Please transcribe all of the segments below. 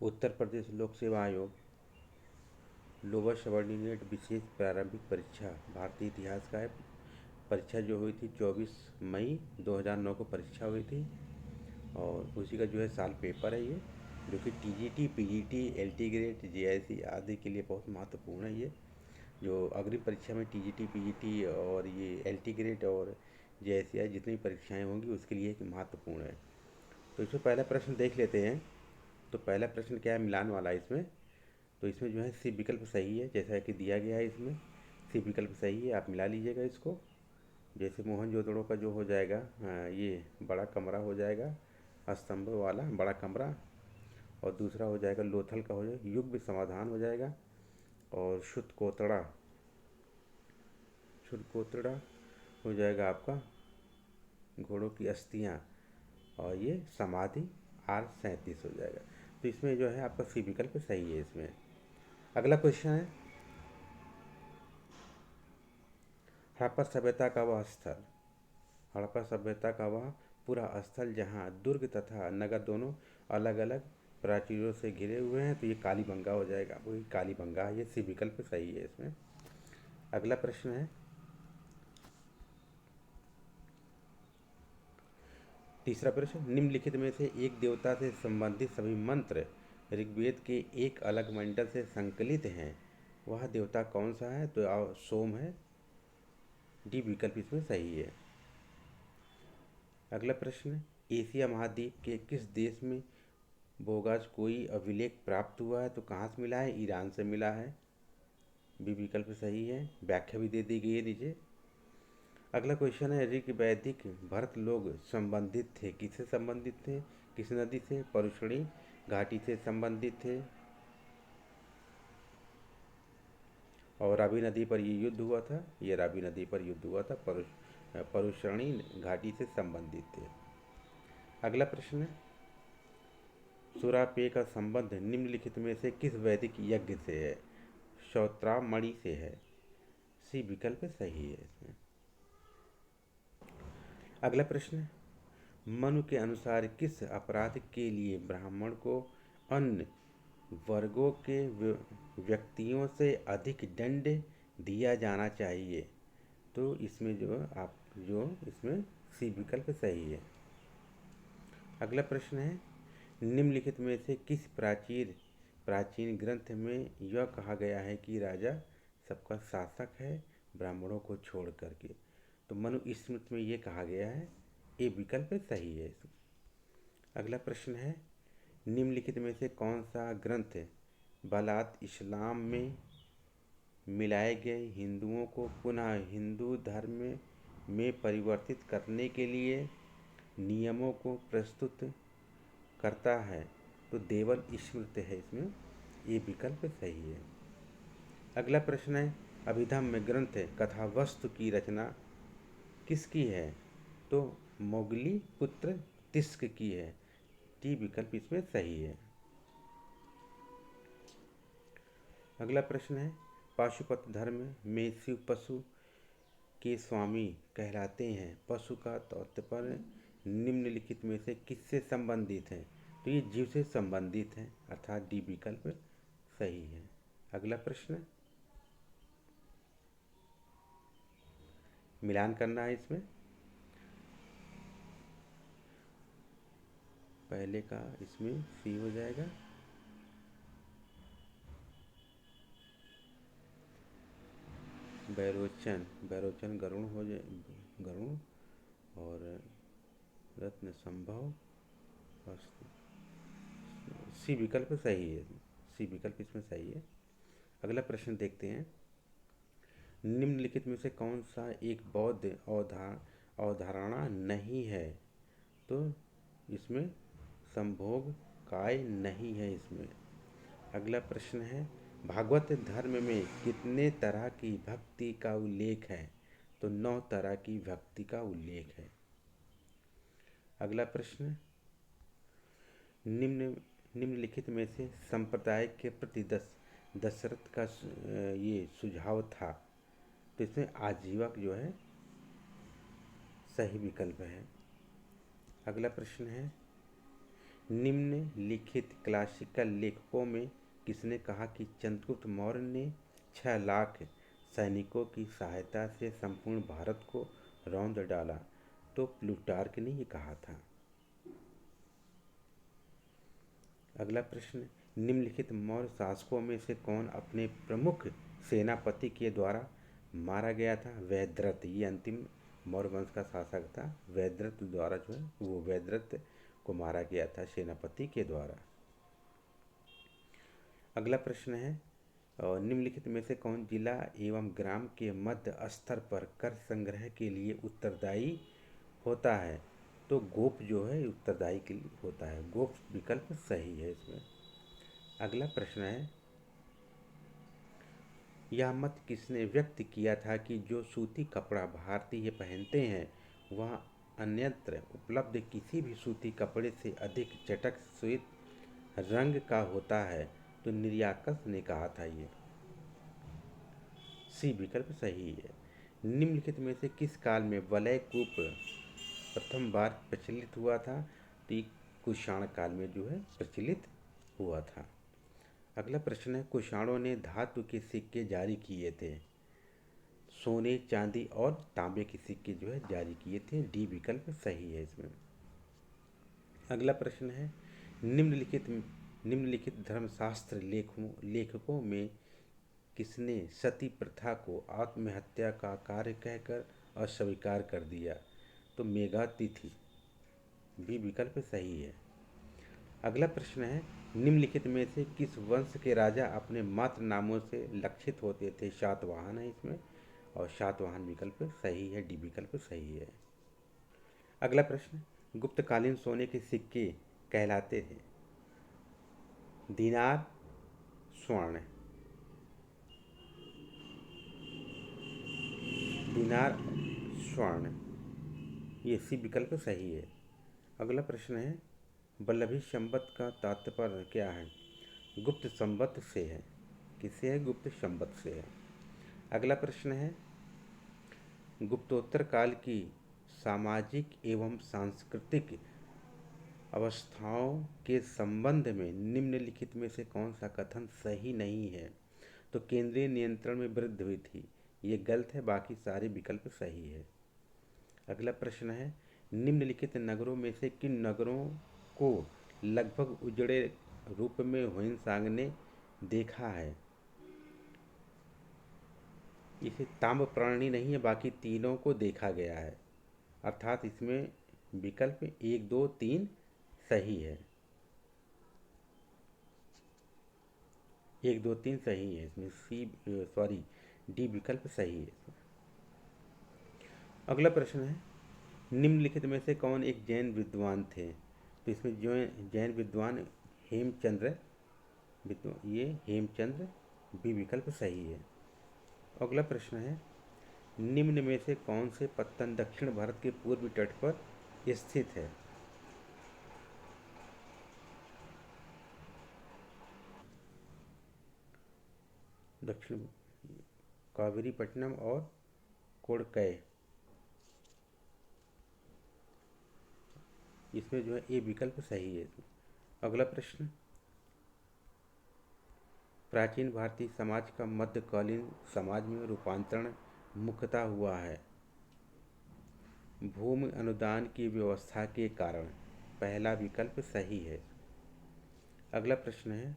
उत्तर प्रदेश लोक सेवा आयोग लोअर सबऑर्डिनेट विशेष प्रारंभिक परीक्षा भारतीय इतिहास का है। परीक्षा जो हुई थी 24 मई 2009 को परीक्षा हुई थी और उसी का जो है साल पेपर है ये, जो कि TGT, PGT, LT grade, JIC आदि के लिए बहुत महत्वपूर्ण है। ये जो अग्रिम परीक्षा में टीजीटी, पीजीटी और ये एलटी ग्रेड और जेआईसी जितनी परीक्षाएं होंगी उसके लिए एक महत्वपूर्ण है। तो इसमें पहला प्रश्न देख लेते हैं। तो पहला प्रश्न क्या है, मिलान वाला है इसमें। तो इसमें जो है सी विकल्प सही है, जैसा कि दिया गया है इसमें सी विकल्प सही है, आप मिला लीजिएगा इसको। जैसे मोहनजोदड़ो का जो हो जाएगा, ये बड़ा कमरा हो जाएगा, स्तंभ वाला बड़ा कमरा। और दूसरा हो जाएगा लोथल का, हो जाएगा युग्म समाधान हो जाएगा। और शुद्धकोतड़ा हो जाएगा आपका घोड़ों की अस्थियाँ। और ये समाधि R37 हो जाएगा। तो इसमें जो है आपका सी विकल्प सही है इसमें। अगला क्वेश्चन है, हड़प्पा सभ्यता का वह स्थल, हड़प्पा सभ्यता का वह पूरा स्थल जहाँ दुर्ग तथा नगर दोनों अलग अलग प्राचीरों से घिरे हुए हैं, तो ये कालीबंगा हो जाएगा। वही कालीबंगा है, ये सी विकल्प सही है इसमें। अगला प्रश्न है, तीसरा प्रश्न, निम्नलिखित में से एक देवता से संबंधित सभी मंत्र ऋग्वेद के एक अलग मंडल से संकलित हैं, वह देवता कौन सा है? तो सोम है, डी विकल्प इसमें सही है। अगला प्रश्न, एशिया महाद्वीप के किस देश में बोगास कोई अभिलेख प्राप्त हुआ है? तो कहाँ से मिला है? ईरान से मिला है, बी विकल्प सही है। व्याख्या भी दे दी गई है नीचे। अगला क्वेश्चन है, ऋग वैदिक भरत लोग संबंधित थे, किससे संबंधित थे? किस नदी से? परुष्णी घाटी से संबंधित थे। और रावी नदी पर ये युद्ध हुआ था, ये रावी नदी पर युद्ध हुआ था, परुष्णी घाटी से संबंधित थे। अगला प्रश्न है, सुरापेय का संबंध निम्नलिखित में से किस वैदिक यज्ञ से है? श्रोत्रामणि से है, सी विकल्प सही है इसमें। अगला प्रश्न है, मनु के अनुसार किस अपराध के लिए ब्राह्मण को अन्य वर्गों के व्यक्तियों से अधिक दंड दिया जाना चाहिए? तो इसमें इसमें सी विकल्प सही है। अगला प्रश्न है, निम्नलिखित में से किस प्राचीन ग्रंथ में यह कहा गया है कि राजा सबका शासक है ब्राह्मणों को छोड़ करके? तो मनुस्मृति में ये कहा गया है, ये विकल्प सही है इसमें। अगला प्रश्न है, निम्नलिखित में से कौन सा ग्रंथ बलात इस्लाम में मिलाए गए हिंदुओं को पुनः हिंदू धर्म में परिवर्तित करने के लिए नियमों को प्रस्तुत करता है? तो देवल स्मृति है इसमें, ये विकल्प सही है। अगला प्रश्न है, अभिधम्म ग्रंथ कथावस्तु की रचना किसकी है? तो मोगली पुत्र तिस्क की है, टी विकल्प इसमें सही है। अगला प्रश्न है, पाशुपत धर्म में शिव पशु के स्वामी कहलाते हैं, पशु का तात्पर्य निम्नलिखित में से किससे संबंधित है? तो ये जीव से संबंधित है, अर्थात डी विकल्प सही है। अगला प्रश्न, मिलान करना है इसमें। पहले का इसमें सी हो जाएगा। बैरोचन गरुण हो जाए, गरुण। और रत्न संभव, सी विकल्प सही है, सी विकल्प इसमें सही है। अगला प्रश्न देखते हैं, निम्नलिखित में से कौन सा एक बौद्ध अवधारणा नहीं है? तो इसमें संभोग काय नहीं है इसमें। अगला प्रश्न है, भागवत धर्म में कितने तरह की भक्ति का उल्लेख है? तो 9 तरह की भक्ति का उल्लेख है। अगला प्रश्न, निम्नलिखित में से संप्रदाय के प्रति दशरथ का ये सुझाव था? तो इसमें आजीवक जो है सही विकल्प है। अगला प्रश्न है, निम्नलिखित क्लासिकल लेखकों में किसने कहा कि चंद्रगुप्त मौर्य ने 6 लाख सैनिकों की सहायता से संपूर्ण भारत को रौंद डाला? तो प्लूटार्क ने ये कहा था। अगला प्रश्न, निम्नलिखित मौर्य शासकों में से कौन अपने प्रमुख सेनापति के द्वारा मारा गया था? वैद्रथ, ये अंतिम मौर्य वंश का शासक था। वैद्रथ द्वारा जो है वो वैद्रथ को मारा गया था सेनापति के द्वारा। अगला प्रश्न है, निम्नलिखित में से कौन जिला एवं ग्राम के मध्य स्तर पर कर संग्रह के लिए उत्तरदायी होता है? तो गोप जो है उत्तरदायी के लिए होता है। गोप विकल्प सही है इसमें। अगला प्रश्न है, यह मत किसने व्यक्त किया था कि जो सूती कपड़ा भारतीय पहनते हैं वह अन्यत्र उपलब्ध किसी भी सूती कपड़े से अधिक चटक श्वेत रंग का होता है? तो निर्याकस ने कहा था ये। सी विकल्प सही है। निम्नलिखित में से किस काल में वलय कूप प्रथम बार प्रचलित हुआ था? तो ये कुषाण काल में जो है प्रचलित हुआ था। अगला प्रश्न है, कुषाणों ने धातु के सिक्के जारी किए थे। सोने, चांदी और तांबे के सिक्के जो है जारी किए थे। डी विकल्प सही है इसमें। अगला प्रश्न है, निम्नलिखित धर्मशास्त्र लेखकों में किसने सती प्रथा को आत्महत्या का कार्य कहकर अस्वीकार कर दिया? तो मेघातिथि। बी विकल्प सही है। अगला प्रश्न है, निम्नलिखित में से किस वंश के राजा अपने मात्र नामों से लक्षित होते थे? शातवाहन है इसमें, और शातवाहन विकल्प सही है। डी विकल्प सही है। अगला प्रश्न, गुप्तकालीन सोने के सिक्के कहलाते थे? दीनार, स्वर्ण। दीनार, स्वर्ण, ये सी विकल्प सही है। अगला प्रश्न है, वल्लभी संवत का तात्पर्य क्या है? गुप्त संवत से है। किससे है? गुप्त संवत से है। अगला प्रश्न है, गुप्तोत्तर काल की सामाजिक एवं सांस्कृतिक अवस्थाओं के संबंध में निम्नलिखित में से कौन सा कथन सही नहीं है? तो केंद्रीय नियंत्रण में वृद्धि हुई थी, ये गलत है। बाकी सारे विकल्प सही है। अगला प्रश्न है, निम्नलिखित नगरों में से किन नगरों को लगभग उजड़े रूप में ह्वेन-त्सांग ने देखा है? इसे ताम्रपर्णी नहीं है, बाकी तीनों को देखा गया है। अर्थात इसमें विकल्प 1, 2, 3 सही है। 1, 2, 3 सही है इसमें। डी विकल्प सही है। अगला प्रश्न है, निम्नलिखित में से कौन एक जैन विद्वान थे? तो इसमें जो जैन विद्वान हेमचंद्र, ये हेमचंद्र। बी विकल्प सही है। अगला प्रश्न है, निम्न में से कौन से पत्तन दक्षिण भारत के पूर्वी तट पर स्थित है? दक्षिण कावेरीपट्टनम और कोड़कय। इसमें जो है ए विकल्प सही है। अगला प्रश्न, प्राचीन भारतीय समाज का मध्यकालीन समाज में रूपांतरण मुख्यतः हुआ है? भूमि अनुदान की व्यवस्था के कारण। पहला विकल्प सही है। अगला प्रश्न है,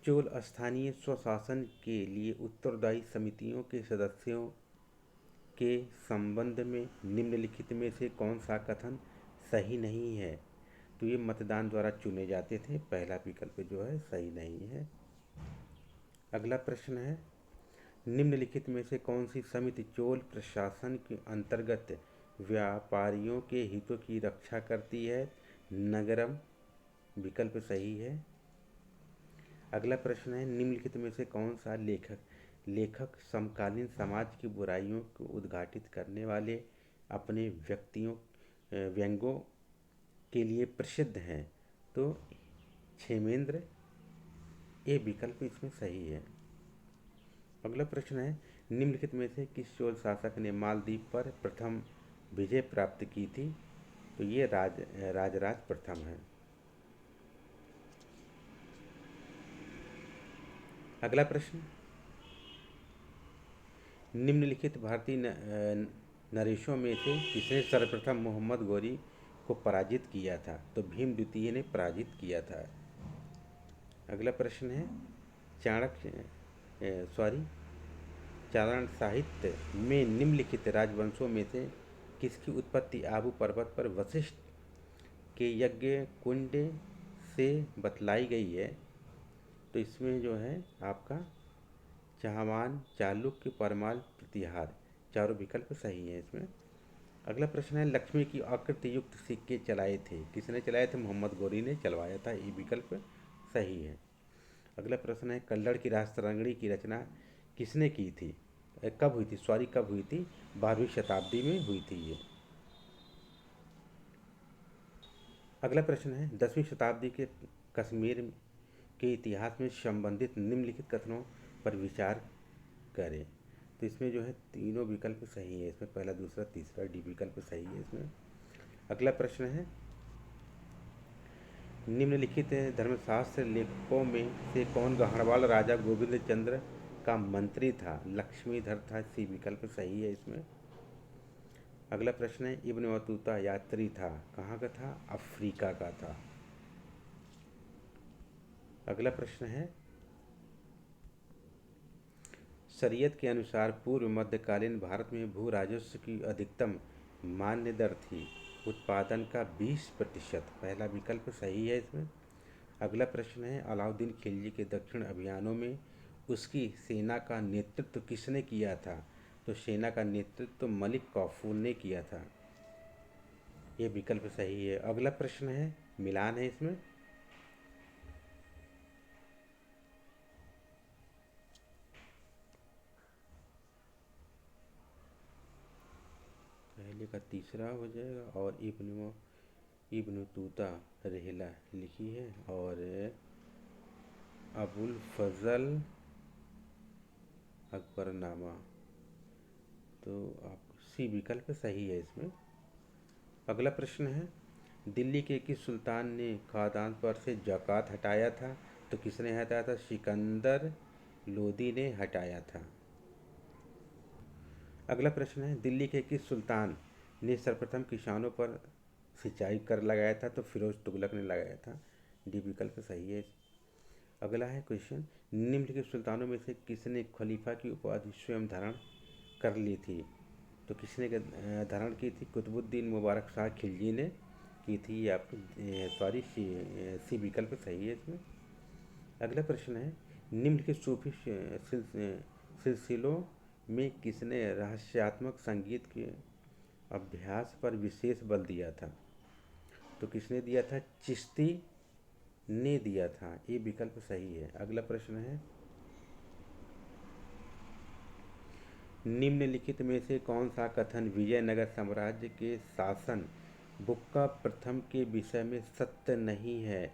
चोल स्थानीय स्वशासन के लिए उत्तरदायी समितियों के सदस्यों के संबंध में निम्नलिखित में से कौन सा कथन सही नहीं है? तो ये मतदान द्वारा चुने जाते थे। पहला विकल्प जो है सही नहीं है। अगला प्रश्न है, निम्नलिखित में से कौन सी समिति चोल प्रशासन के अंतर्गत व्यापारियों के हितों की रक्षा करती है? नगरम विकल्प सही है। अगला प्रश्न है, निम्नलिखित में से कौन सा लेखक समकालीन समाज की बुराइयों को उद्घाटित करने वाले अपने व्यंग्यों के लिए प्रसिद्ध हैं? तो क्षेमेंद्र। ये विकल्प इसमें सही है। अगला प्रश्न है, निम्नलिखित में से किस चोल शासक ने मालदीव पर प्रथम विजय प्राप्त की थी? तो ये राजराज प्रथम है। अगला प्रश्न, निम्नलिखित भारतीय नरेशों में से किसने सर्वप्रथम मोहम्मद गौरी को पराजित किया था? तो भीम द्वितीय ने पराजित किया था। अगला प्रश्न है, चाणक्य चारण साहित्य में निम्नलिखित राजवंशों में से किसकी उत्पत्ति आबू पर्वत पर वशिष्ठ के यज्ञ कुंड से बतलाई गई है? तो इसमें जो है आपका चाहमान, चालुक्य, परमाल, प्रतिहार, चारों विकल्प सही है इसमें। अगला प्रश्न है, लक्ष्मी की आकृति युक्त सिक्के चलाए थे, किसने चलाए थे? मोहम्मद गौरी ने चलवाया था, ये विकल्प सही है। अगला प्रश्न है, कल्लड़ की राजतरंगिणी की रचना किसने की थी? कब हुई थी? सॉरी, कब हुई थी? 12वीं शताब्दी में हुई थी ये। अगला प्रश्न है, 10वीं शताब्दी के कश्मीर के इतिहास में संबंधित निम्नलिखित कथनों पर विचार करें। तो इसमें जो है तीनों विकल्प सही है, इसमें पहला, दूसरा, तीसरा, डी विकल्प सही है इसमें। अगला प्रश्न है, निम्नलिखित धर्मशास्त्र लेखकों में से कौन गढ़वाल राजा गोविंद चंद्र का मंत्री था? लक्ष्मीधर था, सी विकल्प सही है इसमें। अगला प्रश्न है, इब्न बतूता यात्री था, कहाँ का था? अफ्रीका का था। अगला प्रश्न है, शरीयत के अनुसार पूर्व मध्यकालीन भारत में भू राजस्व की अधिकतम मान्य दर थी उत्पादन का 20%, पहला विकल्प सही है इसमें। अगला प्रश्न है, अलाउद्दीन खिलजी के दक्षिण अभियानों में उसकी सेना का नेतृत्व किसने किया था? तो सेना का नेतृत्व मलिक काफूर ने किया था, ये विकल्प सही है। अगला प्रश्न है, मिलान है इसमें। पहले का तीसरा हो जाएगा, और इब्न तूता रहला लिखी है, और अबुल फजल अकबरनामा, तो आप सी विकल्प सही है इसमें। अगला प्रश्न है, दिल्ली के किस सुल्तान ने खादान पर से ज़कात हटाया था? तो किसने हटाया था? सिकंदर लोदी ने हटाया था। अगला प्रश्न है, दिल्ली के किस सुल्तान ने सर्वप्रथम किसानों पर सिंचाई कर लगाया था? तो फिरोज तुगलक ने लगाया था, डी विकल्प सही है। अगला है क्वेश्चन, निम्नलिखित सुल्तानों में से किसने खलीफा की उपाधि स्वयं धारण कर ली थी? तो किसने धारण की थी? कुतुबुद्दीन मुबारक शाह खिलजी ने की थी, ये आपको सॉरी, सी विकल्प सही है इसमें। अगला प्रश्न है, निम्नलिखित सूफी सिलसिलों में किसने रहस्यात्मक संगीत के अभ्यास पर विशेष बल दिया था? तो किसने दिया था? चिश्ती ने दिया था, ये विकल्प सही है। अगला प्रश्न है, निम्नलिखित में से कौन सा कथन विजयनगर साम्राज्य के शासन बुक्का प्रथम के विषय में सत्य नहीं है?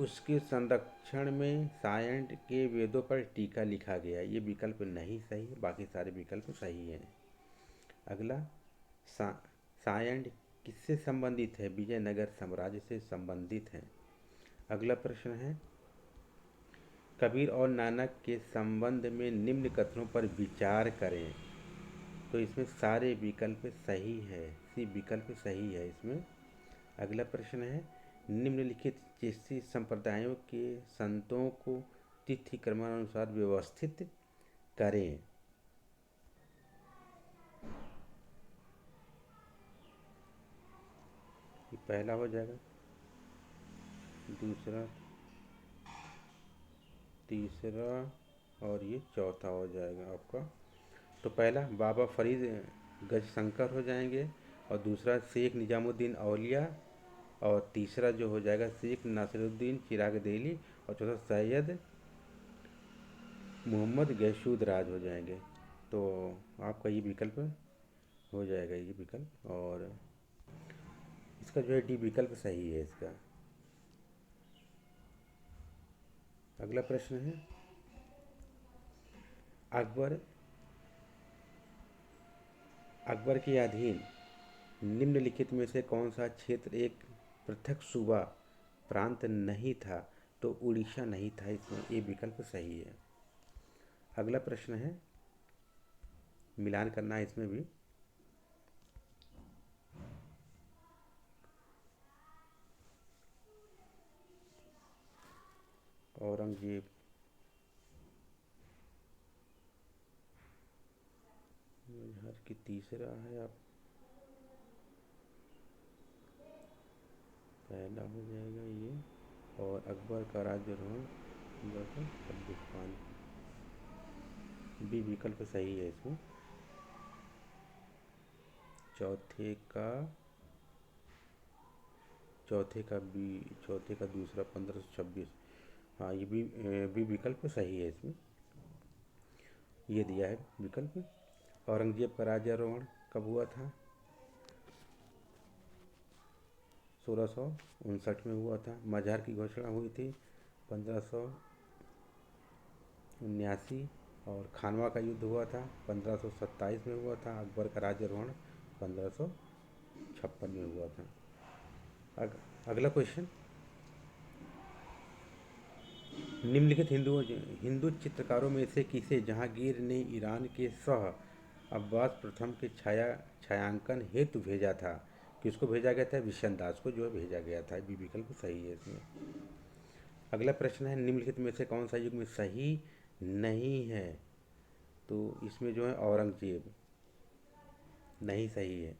उसके संरक्षण में सायंट के वेदों पर टीका लिखा गया, ये विकल्प नहीं सही है, बाकी सारे विकल्प सही हैं। अगला, सायंट किससे संबंधित है? विजयनगर साम्राज्य से संबंधित है। अगला प्रश्न है, कबीर और नानक के संबंध में निम्न कथनों पर विचार करें। तो इसमें सारे विकल्प सही है, सी विकल्प सही है इसमें। अगला प्रश्न है, निम्नलिखित चिश्ती संप्रदायों के संतों को तिथि क्रमानुसार व्यवस्थित करें। ये पहला हो जाएगा, दूसरा, तीसरा, और ये चौथा हो जाएगा आपका। तो पहला बाबा फरीद गजशंकर हो जाएंगे, और दूसरा शेख निजामुद्दीन औलिया, और तीसरा जो हो जाएगा शेख नासिरुद्दीन चिराग दिल्ली, और चौथा सैयद मोहम्मद गैसूद राज हो जाएंगे। तो आपका ये विकल्प हो जाएगा, ये विकल्प, और इसका जो है डी विकल्प सही है इसका। अगला प्रश्न है, अकबर अकबर के अधीन निम्नलिखित में से कौन सा क्षेत्र एक पृथक सूबा प्रांत नहीं था? तो उड़ीसा नहीं था इसमें, ये विकल्प सही है। अगला प्रश्न है, मिलान करना है इसमें भी। औरंगजेब, मजहर की तीसरा है, आप पहला हो जाएगा ये। और अकबर का राज्यारोहण 1526, बी विकल्प सही है इसमें। चौथे का चौथे का दूसरा 1526, हाँ ये बी विकल्प सही है इसमें, ये दिया है विकल्प। औरंगजेब का राज्यारोहण कब हुआ था? 1659 में हुआ था। मजहर की घोषणा हुई थी 1579, और खानवा का युद्ध हुआ था 1527 में हुआ था। अकबर का राज्यारोहण 1556 में हुआ था। अगला क्वेश्चन, निम्नलिखित हिंदू चित्रकारों में से किसे जहांगीर ने ईरान के शाह अब्बास प्रथम के छायांकन हेतु भेजा था? किसको भेजा गया था? विशन दास को जो है भेजा गया था। बी विकल्प सही है इसमें। अगला प्रश्न है, निम्नलिखित में से कौन सा युग्म सही नहीं है? तो इसमें जो है औरंगजेब नहीं सही है।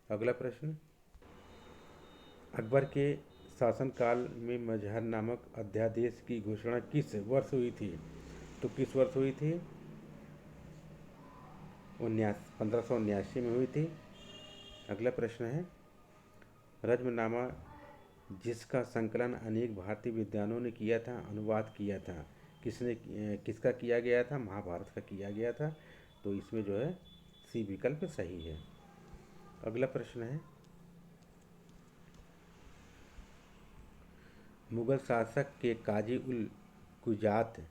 अगला प्रश्न, अकबर के शासनकाल में मजहर नामक अध्यादेश की घोषणा किस वर्ष हुई थी? तो किस वर्ष हुई थी? 1579 में हुई थी। अगला प्रश्न है, रज्मनामा जिसका संकलन अनेक भारतीय विद्वानों ने किया था, अनुवाद किया था, किसका किया गया था? महाभारत का किया गया था। तो इसमें जो है सी विकल्प सही है। अगला प्रश्न है, मुगल शासक के काजी उल कुजात,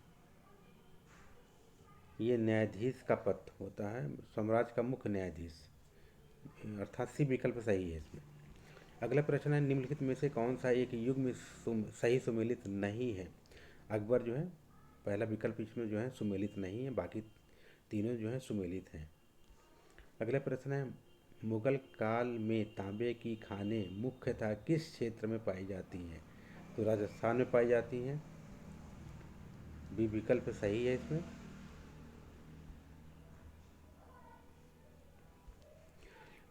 ये न्यायाधीश का पद होता है, साम्राज्य का मुख्य न्यायाधीश, अर्थात सी विकल्प सही है इसमें। अगला प्रश्न है, निम्नलिखित में से कौन सा एक युग्म सही सुमेलित नहीं है? अकबर जो है पहला विकल्प इसमें जो है सुमेलित नहीं है, बाकी तीनों जो है सुमेलित हैं। अगला प्रश्न है, मुगल काल में तांबे की खानें मुख्यतः किस क्षेत्र में पाई जाती हैं? तो राजस्थान में पाई जाती हैं। बी विकल्प सही है इसमें।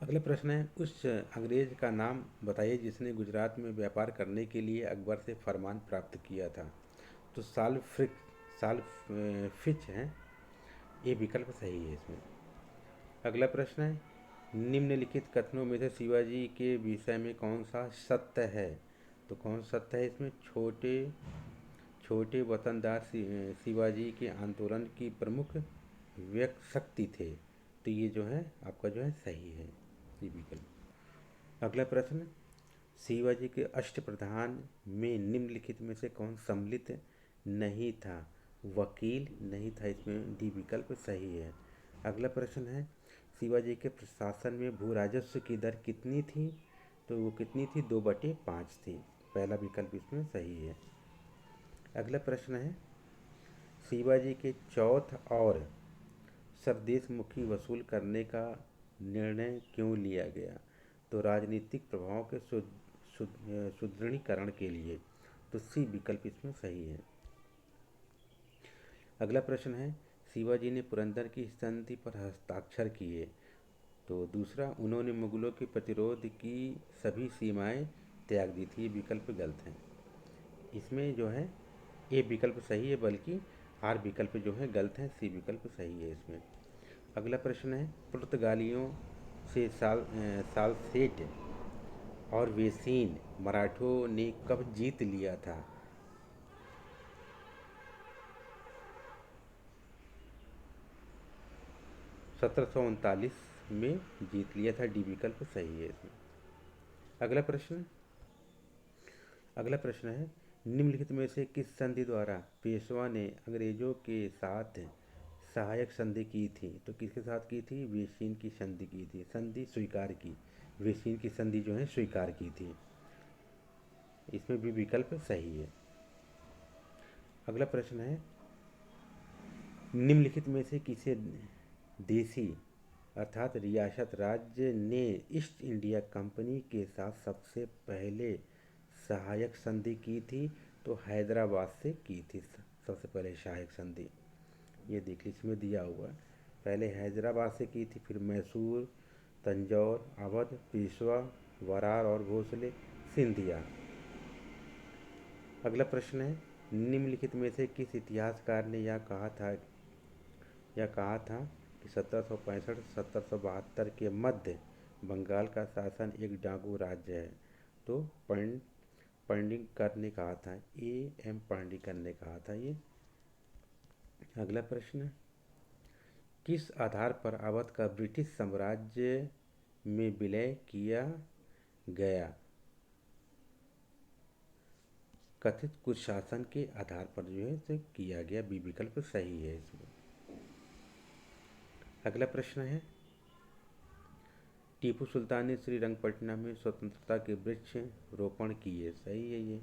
अगला प्रश्न है, उस अंग्रेज का नाम बताइए जिसने गुजरात में व्यापार करने के लिए अकबर से फरमान प्राप्त किया था। तो साल्फिच हैं, ये विकल्प सही है इसमें। अगला प्रश्न है, निम्नलिखित कथनों में से शिवाजी के विषय में कौन सा सत्य है? तो कौन सत्य है इसमें? छोटे छोटे वतनदार शिवाजी के आंदोलन की प्रमुख व्यक्त शक्ति थे। तो ये जो है आपका जो है सही है, ये विकल्प। अगला प्रश्न, शिवाजी के अष्टप्रधान में निम्नलिखित में से कौन सम्मिलित नहीं था? वकील नहीं था, इसमें डी विकल्प सही है। अगला प्रश्न है, शिवाजी के प्रशासन में भू राजस्व की दर कितनी थी? तो वो कितनी थी? 2/5 थी, पहला विकल्प इसमें सही है। अगला प्रश्न है, शिवाजी के चौथ और स्वदेशमुखी वसूल करने का निर्णय क्यों लिया गया? तो राजनीतिक प्रभाव के सुदृढ़ीकरण के लिए। तो सी विकल्प इसमें सही है। अगला प्रश्न है, शिवाजी ने पुरंदर की संधि पर हस्ताक्षर किए। तो दूसरा, उन्होंने मुगलों के प्रतिरोध की सभी सीमाएं त्याग दी थी, ये विकल्प गलत है। इसमें जो है ए विकल्प सही है, बल्कि आर विकल्प जो है गलत है, सी विकल्प सही है इसमें। अगला प्रश्न है, पुर्तगालियों से सालसेट और वेसीन मराठों ने कब जीत लिया था? 1739 में जीत लिया था, डी विकल्प सही है इसमें। अगला प्रश्न अगला प्रश्न है, निम्नलिखित में से किस संधि द्वारा पेशवा ने अंग्रेजों के साथ सहायक संधि की थी? तो किसके साथ की थी? वेसीन की संधि की थी, संधि स्वीकार की, वेसीन की संधि जो है स्वीकार की थी। इसमें भी विकल्प सही है। अगला प्रश्न है, निम्नलिखित में से किसे देसी अर्थात रियासत राज्य ने ईस्ट इंडिया कंपनी के साथ सबसे पहले सहायक संधि की थी? तो हैदराबाद से की थी सबसे पहले सहायक संधि। ये देख लीजिए, इसमें दिया हुआ है। पहले हैदराबाद से की थी, फिर मैसूर, तंजौर, अवध, पेशवा, वरार और भोसले, सिंधिया। अगला प्रश्न है, निम्नलिखित में से किस इतिहासकार ने यह कहा था कि 1765-1772 के मध्य बंगाल का शासन एक डाकू राज्य है? तो पाणिकर ने कहा था, A.M. पाणिकर ने कहा था ये। अगला प्रश्न, किस आधार पर अवध का ब्रिटिश साम्राज्य में विलय किया गया? कथित कुशासन के आधार पर जो है इसे किया गया। बी विकल्प सही है इसमें। अगला प्रश्न है, टीपू सुल्तान ने श्रीरंगपटना में स्वतंत्रता के वृक्ष रोपण किए। सही है ये।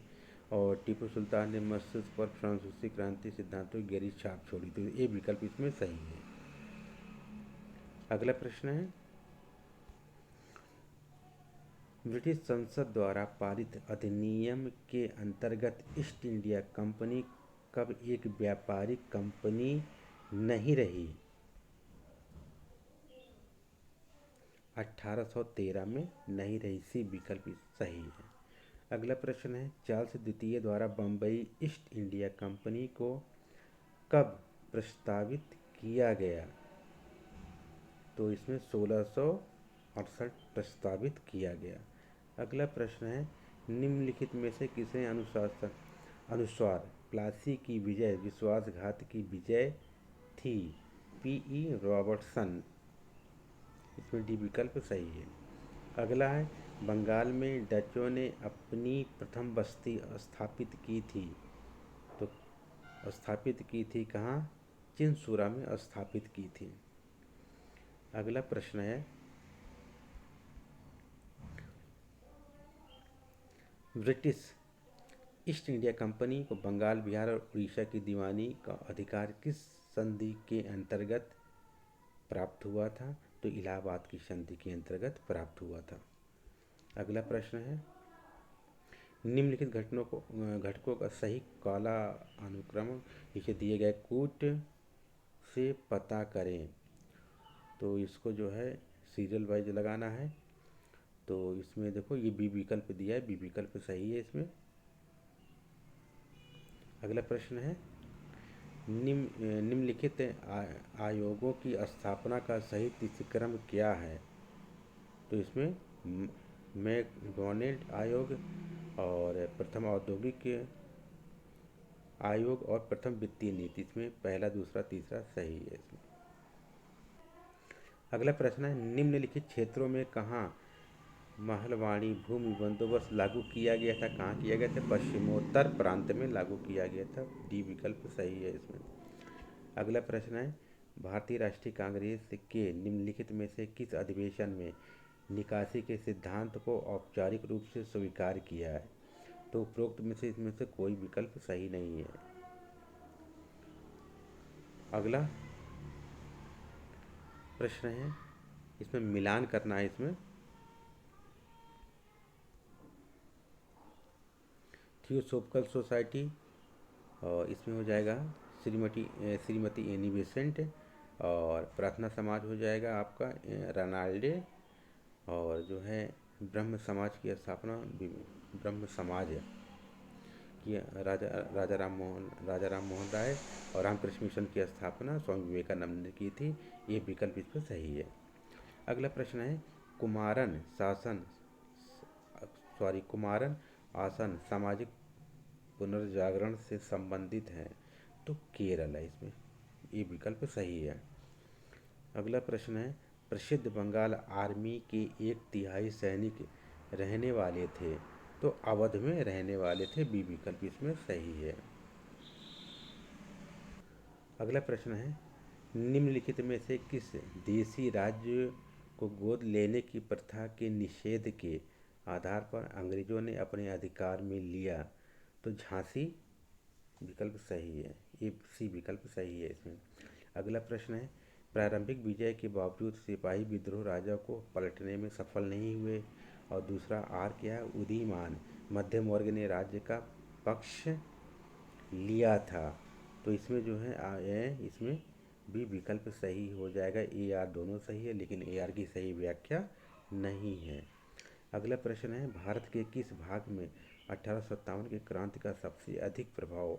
और टीपू सुल्तान ने मस्जिद पर फ्रांसीसी क्रांति सिद्धांतों की गहरी छाप छोड़ी। तो ये विकल्प इसमें सही है। अगला प्रश्न है, ब्रिटिश संसद द्वारा पारित अधिनियम के अंतर्गत ईस्ट इंडिया कंपनी कब एक व्यापारिक कंपनी नहीं रही? 1813 में नहीं रही। सी विकल्प सही है। अगला प्रश्न है, चार्ल्स द्वितीय द्वारा बम्बई ईस्ट इंडिया कंपनी को कब प्रस्तावित किया गया? तो इसमें 1668 प्रस्तावित किया गया। अगला प्रश्न है, निम्नलिखित में से किसने अनुसार प्लासी की विजय विश्वासघात की विजय थी? P.E. रॉबर्टसन। इसमें डी विकल्प सही है। अगला है, बंगाल में डचों ने अपनी प्रथम बस्ती स्थापित की थी। तो स्थापित की थी कहाँ? चिनसुरा में स्थापित की थी। अगला प्रश्न है, ब्रिटिश ईस्ट इंडिया कंपनी को बंगाल, बिहार और उड़ीसा की दीवानी का अधिकार किस संधि के अंतर्गत प्राप्त हुआ था? तो इलाहाबाद की संधि के अंतर्गत प्राप्त हुआ था। अगला प्रश्न है, निम्नलिखित घटकों का सही काला अनुक्रम नीचे दिए गए कूट से पता करें। तो इसको जो है सीरियल वाइज लगाना है। तो इसमें देखो ये बी विकल्प दिया है, बी विकल्प सही है इसमें। अगला प्रश्न है, निम्नलिखित आयोगों की स्थापना का सही तिथि क्रम क्या है? तो इसमें मैकडॉनल्ड आयोग और प्रथम औद्योगिक आयोग और प्रथम वित्तीय नीति, इसमें पहला, दूसरा, तीसरा सही है इसमें। अगला प्रश्न है, निम्नलिखित क्षेत्रों में कहाँ महलवाड़ी भूमि बंदोबस्त लागू किया गया था? कहाँ किया गया था? पश्चिमोत्तर प्रांत में लागू किया गया था। डी विकल्प सही है इसमें। अगला प्रश्न है, भारतीय राष्ट्रीय कांग्रेस के निम्नलिखित में से किस अधिवेशन में निकासी के सिद्धांत को औपचारिक रूप से स्वीकार किया है? तो उपरोक्त में से इसमें से कोई विकल्प सही नहीं है। अगला प्रश्न है, इसमें मिलान करना है। इसमें थियोसोफिकल सोसाइटी, और इसमें हो जाएगा श्रीमती एनी बेसेंट, और प्रार्थना समाज हो जाएगा आपका रनाल्डे, और जो है ब्रह्म समाज की स्थापना ब्रह्म समाज की राजा राम मोहन राय और रामकृष्ण मिशन की स्थापना स्वामी विवेकानंद ने की थी। ये विकल्प इस पर सही है। अगला प्रश्न है, कुमारन आसन सामाजिक पुनर्जागरण से संबंधित है? तो केरल है इसमें। ये विकल्प सही है। अगला प्रश्न है, प्रसिद्ध बंगाल आर्मी के 1/3 सैनिक रहने वाले थे? तो अवध में रहने वाले थे। बी विकल्प इसमें सही है। अगला प्रश्न है, निम्नलिखित में से किस देशी राज्य को गोद लेने की प्रथा के निषेध के आधार पर अंग्रेजों ने अपने अधिकार में लिया। तो झांसी विकल्प सही है, ये सी विकल्प सही है इसमें। अगला प्रश्न है, प्रारंभिक विजय के बावजूद सिपाही विद्रोह राजा को पलटने में सफल नहीं हुए। और दूसरा आर क्या है, उदीयमान मध्यम वर्ग ने राज्य का पक्ष लिया था। तो इसमें जो है इसमें भी विकल्प सही हो जाएगा। ए आर दोनों सही है, लेकिन ए आर की सही व्याख्या नहीं है। अगला प्रश्न है, भारत के किस भाग में 1857 की क्रांति का सबसे अधिक प्रभाव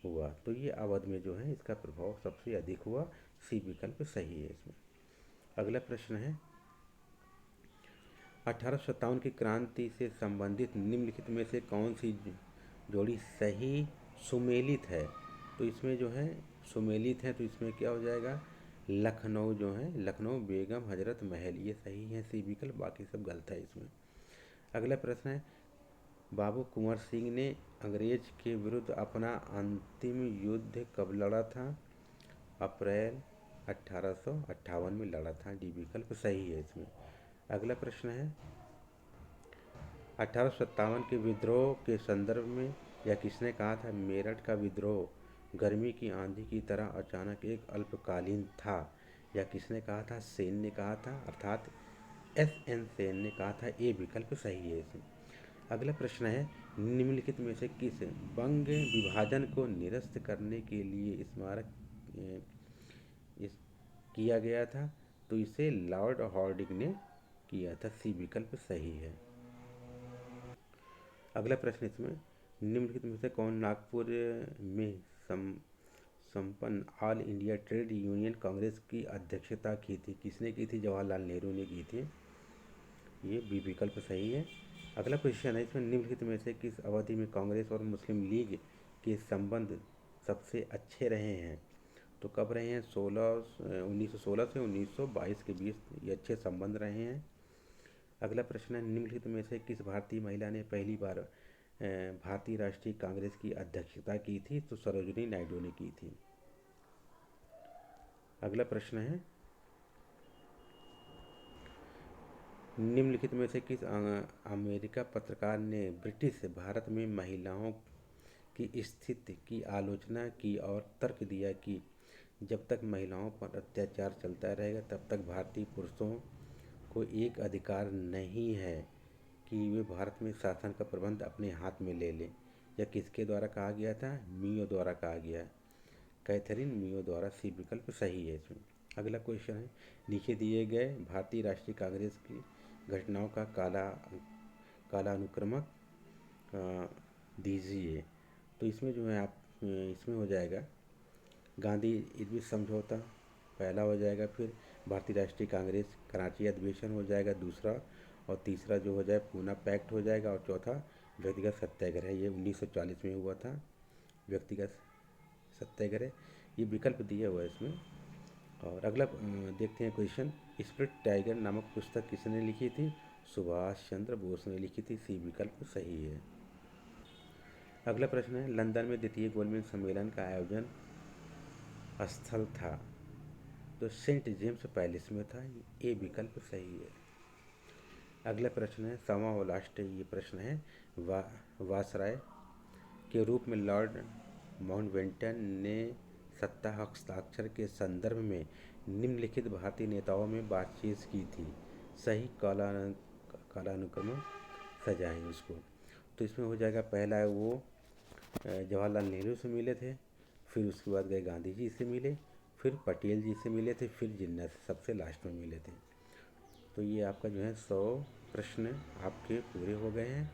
हुआ। तो ये अवध में जो है इसका प्रभाव सबसे अधिक हुआ। सी विकल्प सही है इसमें। अगला प्रश्न है, 1857 की क्रांति से संबंधित निम्नलिखित में से कौन सी जोड़ी सही सुमेलित है। तो इसमें जो है सुमेलित है, तो इसमें क्या हो जाएगा, लखनऊ जो है, लखनऊ बेगम हजरत महल, ये सही है सी विकल्प, बाकी सब गलत है इसमें। अगला प्रश्न है, बाबू कुंवर सिंह ने अंग्रेज के विरुद्ध अपना अंतिम युद्ध कब लड़ा था। अप्रैल 1858 में लड़ा था। डी विकल्प सही है इसमें। अगला प्रश्न है, 1857 के विद्रोह के संदर्भ में यह किसने कहा था, मेरठ का विद्रोह गर्मी की आंधी की तरह अचानक एक अल्पकालीन था। यह किसने कहा था, सेन ने कहा था, अर्थात एस.एन. सेन ने कहा था। ए विकल्प सही है इसमें। अगला प्रश्न है, निम्नलिखित में से किस बंग विभाजन को निरस्त करने के लिए स्मारक इस किया गया था। तो इसे लॉर्ड हार्डिंग ने किया था। सी विकल्प सही है। अगला प्रश्न इसमें, निम्नलिखित में से कौन नागपुर में संपन्न all India trade union Congress की अध्यक्षता की थी। किसने की थी, जवाहरलाल नेहरू ने की थी। ये बी विकल्प सही है। अगला क्वेश्चन है, इसमें निम्नलिखित में से किस अवधि में कांग्रेस और मुस्लिम लीग के संबंध सबसे अच्छे रहे हैं। तो कब रहे हैं, 1916 से 1922 के बीच ये अच्छे संबंध रहे हैं। अगला प्रश्न है, निम्नलिखित में से किस भारतीय महिला ने पहली बार भारतीय राष्ट्रीय कांग्रेस की अध्यक्षता की थी। तो सरोजिनी नायडू ने की थी। अगला प्रश्न है, निम्नलिखित में से किस अमेरिका पत्रकार ने ब्रिटिश भारत में महिलाओं की स्थिति की आलोचना की और तर्क दिया कि जब तक महिलाओं पर अत्याचार चलता रहेगा तब तक भारतीय पुरुषों को एक अधिकार नहीं है कि वे भारत में शासन का प्रबंध अपने हाथ में ले लें। यह किसके द्वारा कहा गया था, मियो द्वारा कहा गया, कैथरीन मियो द्वारा। सी विकल्प सही है इसमें। अगला क्वेश्चन है, नीचे दिए गए भारतीय राष्ट्रीय कांग्रेस की घटनाओं का कालानुक्रमक दीजिए। तो इसमें जो है आप इसमें हो जाएगा गांधी इरविन समझौता पहला हो जाएगा, फिर भारतीय राष्ट्रीय कांग्रेस कराची अधिवेशन हो जाएगा दूसरा, और तीसरा जो हो जाए पूना पैक्ट हो जाएगा, और चौथा व्यक्तिगत सत्याग्रह, ये 1940 में हुआ था व्यक्तिगत सत्याग्रह। ये विकल्प दिया हुआ है इसमें। और अगला देखते हैं क्वेश्चन, स्प्लिट टाइगर नामक पुस्तक किसने लिखी थी। सुभाष चंद्र बोस ने लिखी थी। सी विकल्प सही है। अगला प्रश्न है, लंदन में द्वितीय गोलमेज सम्मेलन का आयोजन स्थल था। तो सेंट जेम्स पैलेस में था। ए विकल्प सही है। अगला प्रश्न है, सवा और लास्ट ये प्रश्न है, वासराय के रूप में लॉर्ड माउंटबेटन ने सत्ता हस्ताक्षर के संदर्भ में निम्नलिखित भारतीय नेताओं में बातचीत की थी। सही कालानुक्रम सजाएं उसको। तो इसमें हो जाएगा, पहला है वो जवाहरलाल नेहरू से मिले थे, फिर उसके बाद गए गांधी जी से मिले, फिर पटेल जी से मिले थे, फिर जिन्ना से सबसे लास्ट में मिले थे। तो ये आपका जो है 100 प्रश्न आपके पूरे हो गए हैं।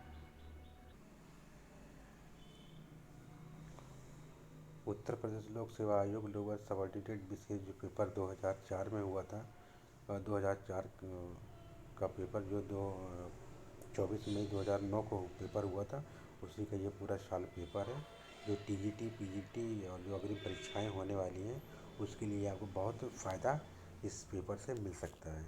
उत्तर प्रदेश लोक सेवा आयोग लोअर सबऑर्डिनेट विशेष जो पेपर 2004 में हुआ था, 2004 का पेपर जो 24 मई 2009 को पेपर हुआ था, उसी का ये पूरा साल पेपर है। जो टीजीटी, पीजीटी और जो अग्रिम परीक्षाएं होने वाली हैं उसके लिए आपको बहुत फ़ायदा इस पेपर से मिल सकता है।